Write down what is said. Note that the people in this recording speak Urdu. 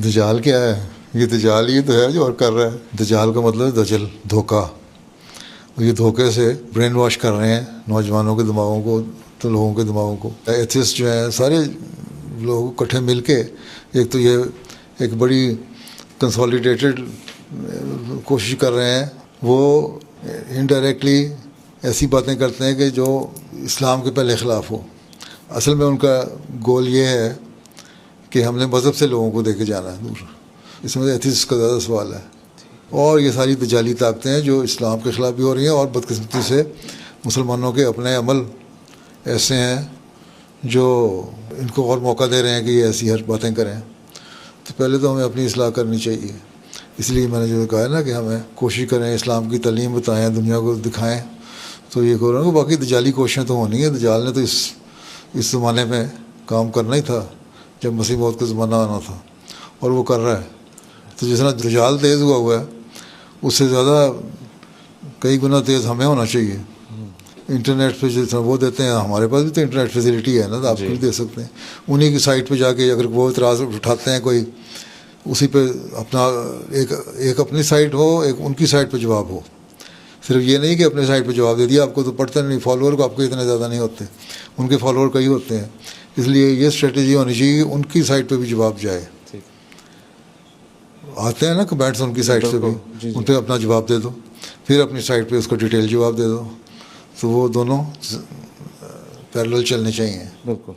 دجال کیا ہے؟ یہ دجال یہ تو ہے جو اور کر رہا ہے. دجال کا مطلب ہے دجل، دھوکہ. یہ دھوکے سے برین واش کر رہے ہیں نوجوانوں کے دماغوں کو، تو لوگوں کے دماغوں کو. ایتھسٹ جو ہیں سارے لوگ اکٹھے مل کے ایک تو یہ ایک بڑی کنسالیڈیٹڈ کوشش کر رہے ہیں. وہ انڈائریکٹلی ایسی باتیں کرتے ہیں کہ جو اسلام کے پہلے خلاف ہو. اصل میں ان کا گول یہ ہے کہ ہم نے مذہب سے لوگوں کو دے کے جانا ہے دور. اس میں ایتھسٹ کا زیادہ سوال ہے. اور یہ ساری دجالی طاقتیں ہیں جو اسلام کے خلاف بھی ہو رہی ہیں، اور بدقسمتی سے مسلمانوں کے اپنے عمل ایسے ہیں جو ان کو اور موقع دے رہے ہیں کہ یہ ایسی ہر باتیں کریں. تو پہلے تو ہمیں اپنی اصلاح کرنی چاہیے. اس لیے میں نے جو کہا ہے نا کہ ہمیں کوشش کریں اسلام کی تعلیم بتائیں، دنیا کو دکھائیں. تو یہ کہہ رہا ہوں کہ باقی دجالی کوششیں تو ہونی ہیں. دجال نے تو اس زمانے میں کام کرنا ہی تھا جب مسیح موعود کا زمانہ آنا تھا، اور وہ کر رہا ہے. تو جس طرح دجال تیز ہوا ہے، اس سے زیادہ کئی گنا تیز ہمیں ہونا چاہیے. انٹرنیٹ پہ جس طرح وہ دیتے ہیں، ہمارے پاس بھی تو انٹرنیٹ فیسلٹی ہے نا، تو آپ بھی دے سکتے ہیں. انہیں کی سائٹ پہ جا کے اگر وہ اعتراض اٹھاتے ہیں کوئی، اسی پہ اپنا ایک اپنی سائٹ ہو، ایک ان کی سائٹ پہ جواب ہو. صرف یہ نہیں کہ اپنے سائٹ پہ جواب دے دیا، آپ کو تو پڑھتے نہیں، فالوور کو آپ کو اتنے زیادہ نہیں ہوتے، ان کے فالوور کئی ہوتے ہیں. اس لیے یہ اسٹریٹجی ہونی چاہیے کہ ان کی سائٹ پہ بھی جواب جائے. آتے ہیں نا کمنٹس ان کی سائٹ سے بھی، ان پہ اپنا جواب دے دو، پھر اپنی سائٹ پہ اس کو ڈیٹیل جواب دے دو. تو وہ دونوں پیرلل چلنے چاہیے. بالکل.